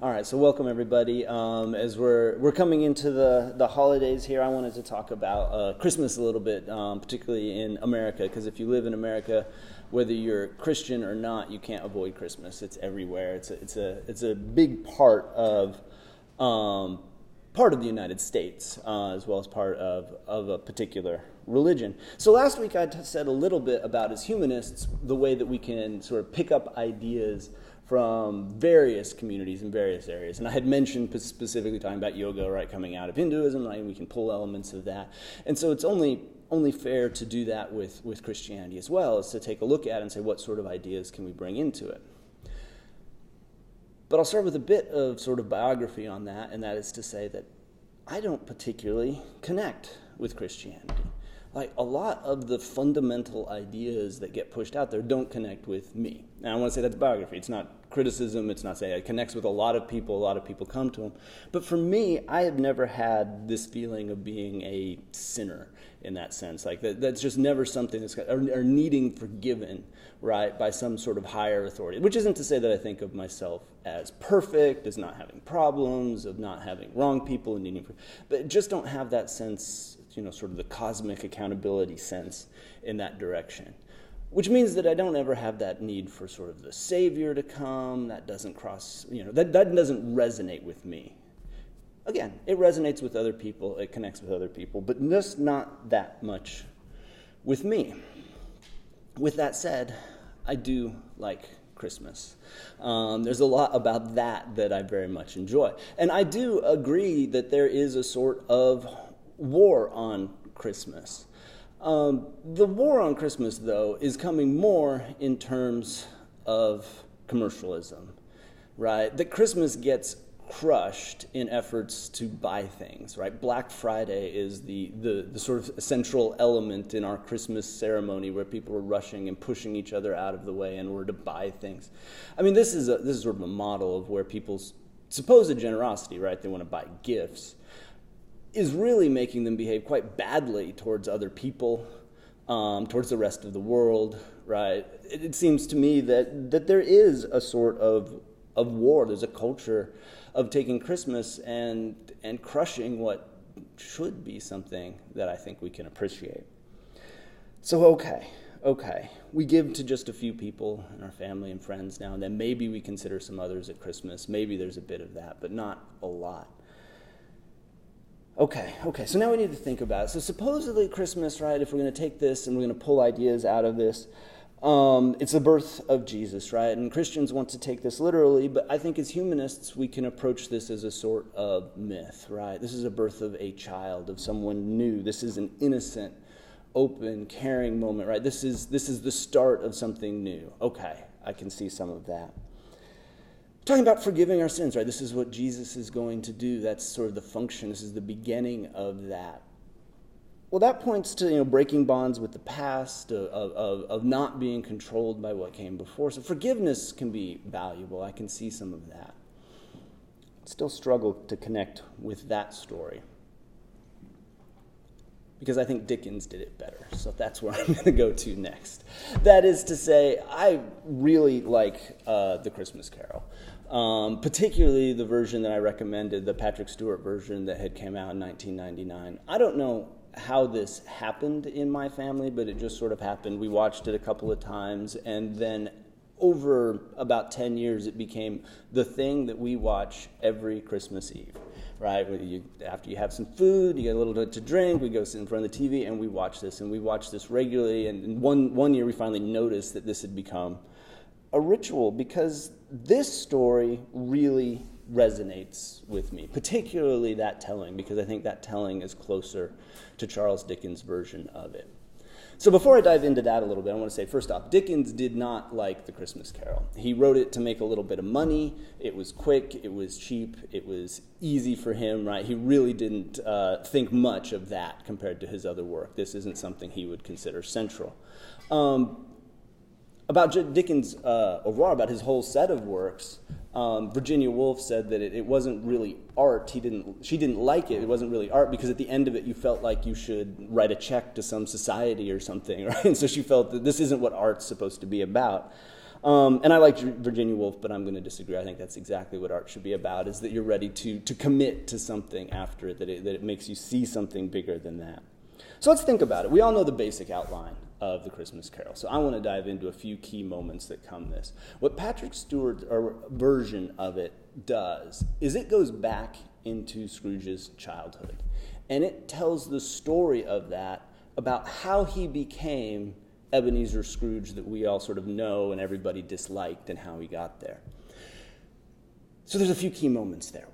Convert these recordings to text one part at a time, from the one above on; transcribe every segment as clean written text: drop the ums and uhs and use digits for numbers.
All right, so welcome everybody. As we're coming into the holidays here, I wanted to talk about Christmas a little bit, particularly in America, because if you live in America, whether you're Christian or not, you can't avoid Christmas. It's everywhere. It's a big part of the United States, as well as part of a particular religion. So last week I said a little bit about, as humanists, the way that we can sort of pick up ideas from various communities in various areas. And I had mentioned specifically talking about yoga, right, coming out of Hinduism, right, and we can pull elements of that. And so it's only fair to do that with Christianity as well, is to take a look at it and say, what sort of ideas can we bring into it? But I'll start with a bit of sort of biography on that, and that is to say that I don't particularly connect with Christianity. Like, a lot of the fundamental ideas that get pushed out there don't connect with me. And I want to say that's biography. It's not criticism. It's not saying it connects with a lot of people come to him. But for me, I have never had this feeling of being a sinner in that sense. Like, that's just never something that's or needing forgiven, right, by some sort of higher authority. Which isn't to say that I think of myself as perfect, as not having problems, of not having wrong people and needing, but just don't have that sense, sort of the cosmic accountability sense in that direction. Which means that I don't ever have that need for sort of the Savior to come. That doesn't that doesn't resonate with me. Again, it resonates with other people, it connects with other people, but just not that much with me. With that said, I do like Christmas. There's a lot about that I very much enjoy. And I do agree that there is a sort of war on Christmas. The war on Christmas, though, is coming more in terms of commercialism, right? That Christmas gets crushed in efforts to buy things, right? Black Friday is the sort of central element in our Christmas ceremony, where people are rushing and pushing each other out of the way in order to buy things. I mean, this is sort of a model of where people's supposed generosity, right? They want to buy gifts, is really making them behave quite badly towards other people, towards the rest of the world, right? It seems to me that there is a sort of war. There's a culture of taking Christmas and crushing what should be something that I think we can appreciate. So, okay, we give to just a few people in our family and friends now and then. Maybe we consider some others at Christmas. Maybe there's a bit of that, but not a lot. Okay, so now we need to think about it. So supposedly Christmas, right, if we're going to take this and we're going to pull ideas out of this, it's the birth of Jesus, right? And Christians want to take this literally, but I think as humanists we can approach this as a sort of myth, right? This is a birth of a child, of someone new. This is an innocent, open, caring moment, right? This is the start of something new. Okay, I can see some of that. Talking about forgiving our sins, right? This is what Jesus is going to do. That's sort of the function. This is the beginning of that. Well, that points to, breaking bonds with the past, of not being controlled by what came before. So forgiveness can be valuable. I can see some of that. Still struggle to connect with that story, because I think Dickens did it better. So that's where I'm going to go to next. That is to say, I really like The Christmas Carol, particularly the version that I recommended, the Patrick Stewart version that had came out in 1999. I don't know how this happened in my family, but it just sort of happened. We watched it a couple of times, and then over about 10 years, it became the thing that we watch every Christmas Eve. Right, after you have some food, you get a little bit to drink, we go sit in front of the TV and we watch this, regularly. And one year we finally noticed that this had become a ritual, because this story really resonates with me, particularly that telling, because I think that telling is closer to Charles Dickens' version of it. So before I dive into that a little bit, I want to say, first off, Dickens did not like The Christmas Carol. He wrote it to make a little bit of money. It was quick. It was cheap. It was easy for him, right? He really didn't think much of that compared to his other work. This isn't something he would consider central. About Dickens' overall, about his whole set of works, Virginia Woolf said that it wasn't really art. She didn't like it. It wasn't really art because at the end of it, you felt like you should write a check to some society or something, right? And so she felt that this isn't what art's supposed to be about. And I like Virginia Woolf, but I'm going to disagree. I think that's exactly what art should be about, is that you're ready to commit to something after it, that it makes you see something bigger than that. So let's think about it. We all know the basic outline of the Christmas Carol. So I want to dive into a few key moments that come this. What Patrick Stewart's version of it does is it goes back into Scrooge's childhood. And it tells the story of that, about how he became Ebenezer Scrooge that we all sort of know and everybody disliked, and how he got there. So there's a few key moments there.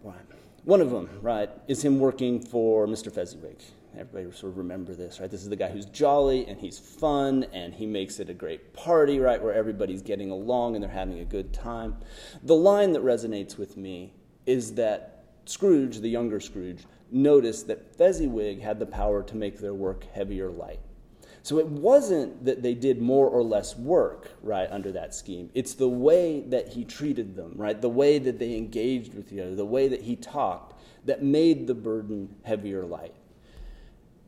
One of them, right, is him working for Mr. Fezziwig. Everybody sort of remember this, right? This is the guy who's jolly and he's fun and he makes it a great party, right, where everybody's getting along and they're having a good time. The line that resonates with me is that Scrooge, the younger Scrooge, noticed that Fezziwig had the power to make their work heavy or light. So it wasn't that they did more or less work, right, under that scheme. It's the way that he treated them, right, the way that they engaged with each other, the way that he talked, that made the burden heavy or light.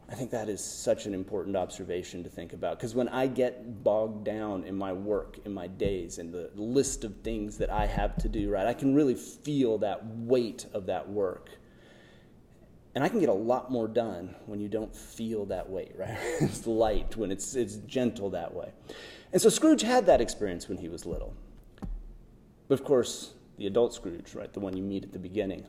I think that is such an important observation to think about, because when I get bogged down in my work, in my days, in the list of things that I have to do, right, I can really feel that weight of that work. And I can get a lot more done when you don't feel that weight, right? It's light, when it's gentle that way. And so Scrooge had that experience when he was little. But of course, the adult Scrooge, right, the one you meet at the beginning,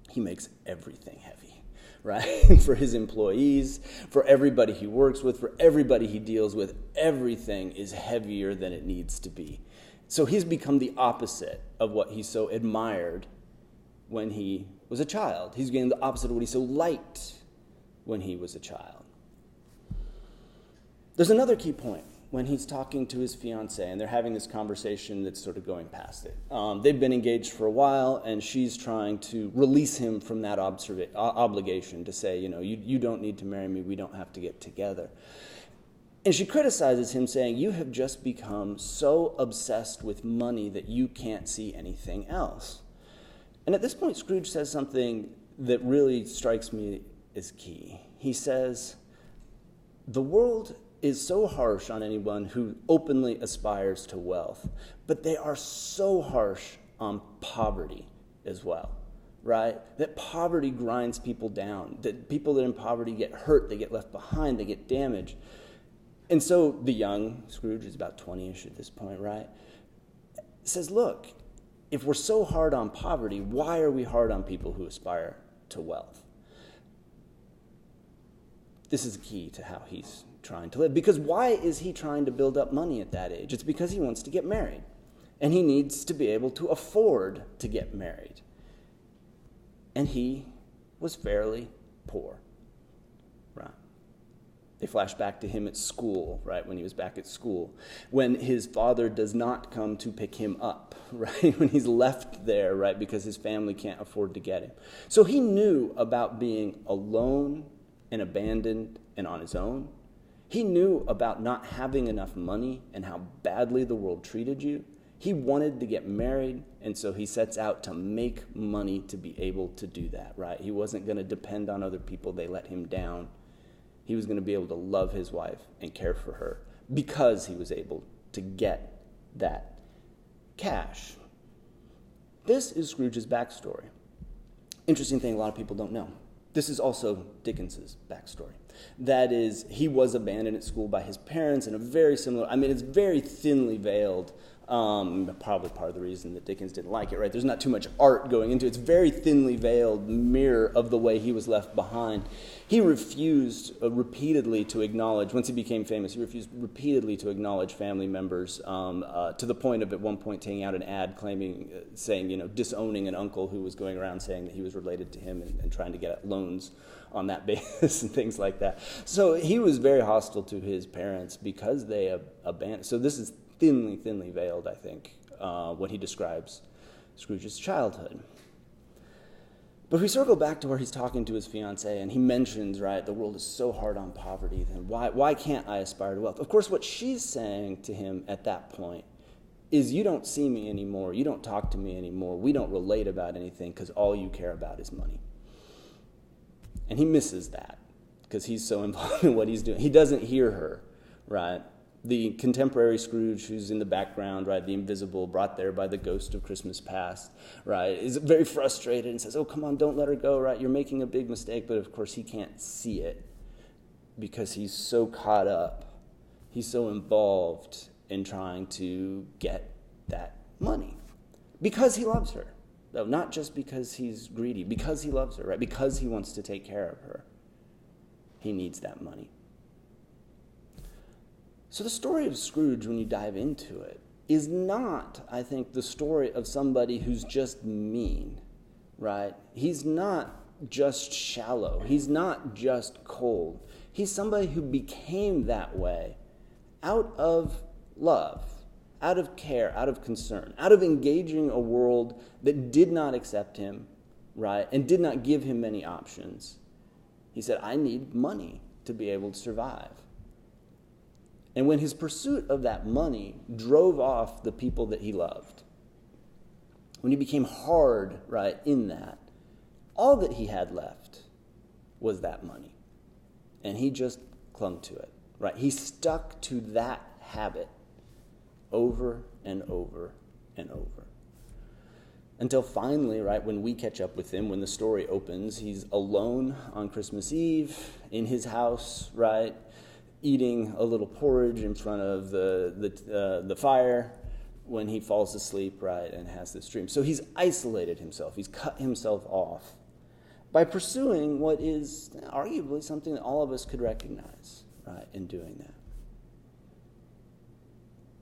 he makes everything heavy, right? For his employees, for everybody he works with, for everybody he deals with, everything is heavier than it needs to be. So he's become the opposite of what he so admired when he was a child. He's getting the opposite of what he so liked when he was a child. There's another key point when he's talking to his fiancée, and they're having this conversation that's sort of going past it. They've been engaged for a while, and she's trying to release him from that obligation to say, you don't need to marry me, we don't have to get together. And she criticizes him, saying, you have just become so obsessed with money that you can't see anything else. And at this point, Scrooge says something that really strikes me as key. He says, the world is so harsh on anyone who openly aspires to wealth, but they are so harsh on poverty as well, right? That poverty grinds people down, that people that are in poverty get hurt, they get left behind, they get damaged. And so the young Scrooge is about 20-ish at this point, right? Says, look, if we're so hard on poverty, why are we hard on people who aspire to wealth? This is key to how he's trying to live. Because why is he trying to build up money at that age? It's because he wants to get married. And he needs to be able to afford to get married. And he was fairly poor, right? They flash back to him at school, right, when he was back at school, when his father does not come to pick him up, right, when he's left there, right, because his family can't afford to get him. So he knew about being alone and abandoned and on his own. He knew about not having enough money and how badly the world treated you. He wanted to get married, and so he sets out to make money to be able to do that, right? He wasn't going to depend on other people. They let him down. He was going to be able to love his wife and care for her because he was able to get that cash. This is Scrooge's backstory. Interesting thing a lot of people don't know. This is also Dickens's backstory. That is, he was abandoned at school by his parents in a very similar, it's very thinly veiled. Probably part of the reason that Dickens didn't like it, right? There's not too much art going into it. It's very thinly veiled mirror of the way he was left behind. He refused repeatedly to acknowledge, once he became famous, he refused repeatedly to acknowledge family members to the point of at one point taking out an ad saying, disowning an uncle who was going around saying that he was related to him and trying to get loans on that basis and things like that. So he was very hostile to his parents because they abandoned. So this is thinly veiled, I think, when he describes Scrooge's childhood. But if we circle back to where he's talking to his fiancée and he mentions, right, the world is so hard on poverty, then why can't I aspire to wealth? Of course, what she's saying to him at that point is, you don't see me anymore, you don't talk to me anymore, we don't relate about anything because all you care about is money. And he misses that because he's so involved in what he's doing. He doesn't hear her, right? The contemporary Scrooge, who's in the background, right, the invisible, brought there by the ghost of Christmas past, right, is very frustrated and says, oh, come on, don't let her go, right, you're making a big mistake. But of course he can't see it because he's so caught up, he's so involved in trying to get that money because he loves her. No, not just because he's greedy, because he loves her, right, because he wants to take care of her. He needs that money. So the story of Scrooge, when you dive into it, is not, I think, the story of somebody who's just mean, right? He's not just shallow. He's not just cold. He's somebody who became that way out of love, out of care, out of concern, out of engaging a world that did not accept him, right, and did not give him many options. He said, I need money to be able to survive. And when his pursuit of that money drove off the people that he loved, when he became hard, right, in that, all that he had left was that money. And he just clung to it, right? He stuck to that habit over and over and over. Until finally, right, when we catch up with him, when the story opens, he's alone on Christmas Eve in his house, right, eating a little porridge in front of the fire when he falls asleep, right, and has this dream. So he's isolated himself. He's cut himself off by pursuing what is arguably something that all of us could recognize, right, in doing that.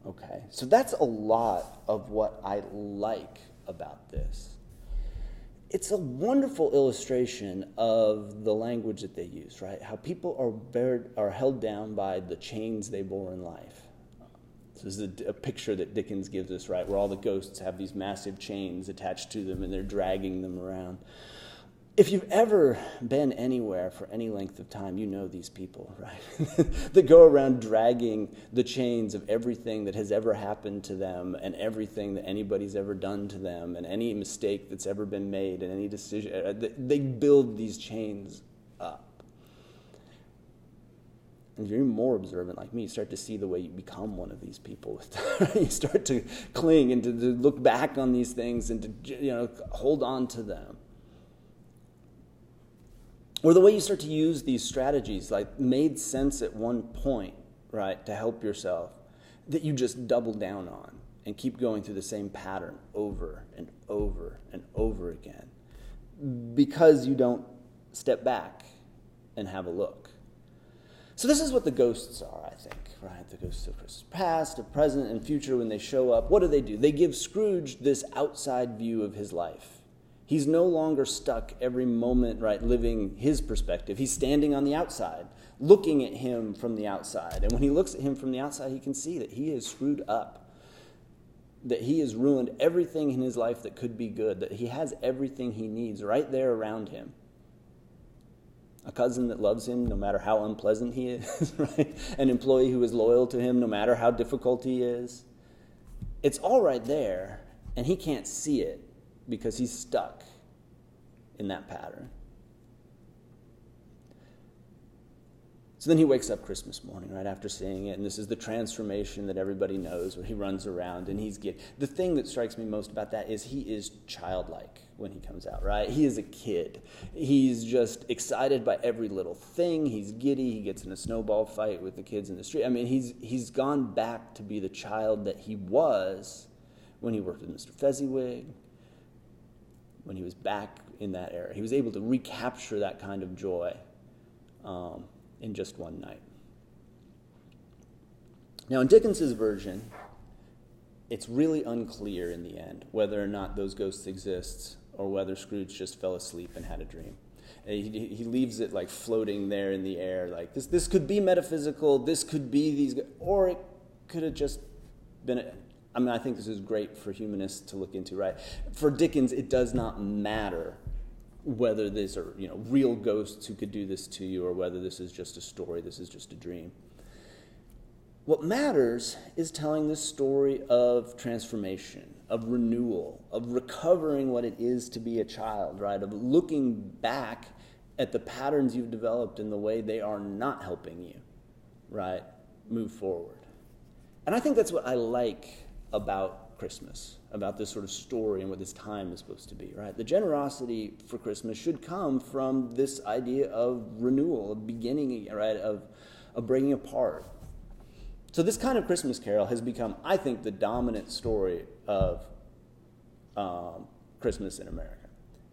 Okay, so that's a lot of what I like about this. It's a wonderful illustration of the language that they use, right? How people are held down by the chains they bore in life. So this is a picture that Dickens gives us, right, where all the ghosts have these massive chains attached to them and they're dragging them around. If you've ever been anywhere for any length of time, you know these people, right? That go around dragging the chains of everything that has ever happened to them and everything that anybody's ever done to them and any mistake that's ever been made and any decision. They build these chains up. And if you're more observant like me, you start to see the way you become one of these people. You start to cling and to look back on these things and to hold on to them. Or the way you start to use these strategies, like made sense at one point, right, to help yourself, that you just double down on and keep going through the same pattern over and over and over again because you don't step back and have a look. So this is what the ghosts are, I think, right? The ghosts of Christmas past, of present, and future. When they show up, what do? They give Scrooge this outside view of his life. He's no longer stuck every moment, right, living his perspective. He's standing on the outside, looking at him from the outside. And when he looks at him from the outside, he can see that he is screwed up, that he has ruined everything in his life that could be good, that he has everything he needs right there around him. A cousin that loves him no matter how unpleasant he is, right? An employee who is loyal to him no matter how difficult he is. It's all right there, and he can't see it, because he's stuck in that pattern. So then he wakes up Christmas morning, right, after seeing it, and this is the transformation that everybody knows, where he runs around and the thing that strikes me most about that is he is childlike when he comes out, right? He is a kid. He's just excited by every little thing. He's giddy. He gets in a snowball fight with the kids in the street. I mean, he's gone back to be the child that he was when he worked with Mr. Fezziwig, when he was back in that era. He was able to recapture that kind of joy in just one night. Now, in Dickens's version, it's really unclear in the end whether or not those ghosts exist or whether Scrooge just fell asleep and had a dream. He leaves it like floating there in the air, like this could be metaphysical, this could be these, or it could have just been I think this is great for humanists to look into, right? For Dickens, it does not matter whether these are, real ghosts who could do this to you or whether this is just a story, this is just a dream. What matters is telling this story of transformation, of renewal, of recovering what it is to be a child, right? Of looking back at the patterns you've developed in the way they are not helping you, right? Move forward. And I think that's what I like about Christmas, about this sort of story and what this time is supposed to be, right? The generosity for Christmas should come from this idea of renewal, of beginning, right, of breaking apart. So this kind of Christmas carol has become, I think, the dominant story of Christmas in America.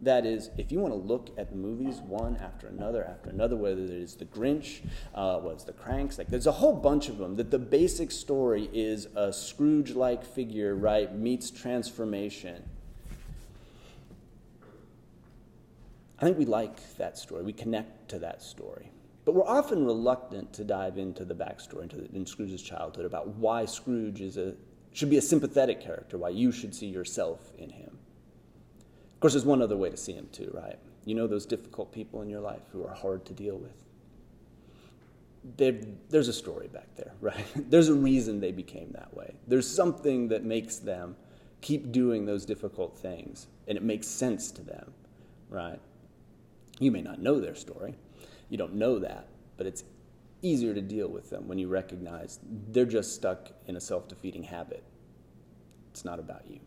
That is, if you want to look at the movies one after another, whether it is The Grinch, what's The Cranks, like there's a whole bunch of them, that the basic story is a Scrooge-like figure, right, meets transformation. I think we like that story. We connect to that story. But we're often reluctant to dive into the backstory, in Scrooge's childhood, about why Scrooge should be a sympathetic character, why you should see yourself in him. Of course, there's one other way to see him too, right? You know those difficult people in your life who are hard to deal with? There's a story back there, right? There's a reason they became that way. There's something that makes them keep doing those difficult things, and it makes sense to them, right? You may not know their story. You don't know that, but it's easier to deal with them when you recognize they're just stuck in a self-defeating habit. It's not about you.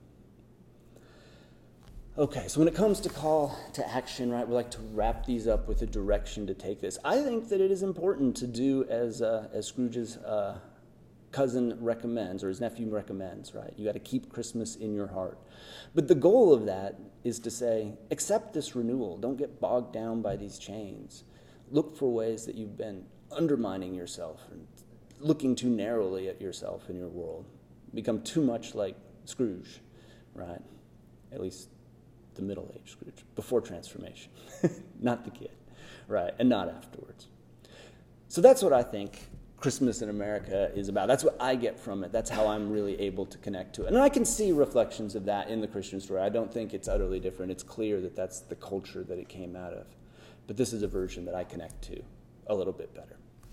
Okay, so when it comes to call to action, right, we like to wrap these up with a direction to take this. I think that it is important to do as Scrooge's cousin recommends, or his nephew recommends, right? You got to keep Christmas in your heart. But the goal of that is to say, accept this renewal. Don't get bogged down by these chains. Look for ways that you've been undermining yourself and looking too narrowly at yourself and your world. Become too much like Scrooge, right? At least the middle-aged Scrooge, before transformation, not the kid, right? And not afterwards. So that's what I think Christmas in America is about. That's what I get from it. That's how I'm really able to connect to it. And I can see reflections of that in the Christian story. I don't think it's utterly different. It's clear that that's the culture that it came out of. But this is a version that I connect to a little bit better.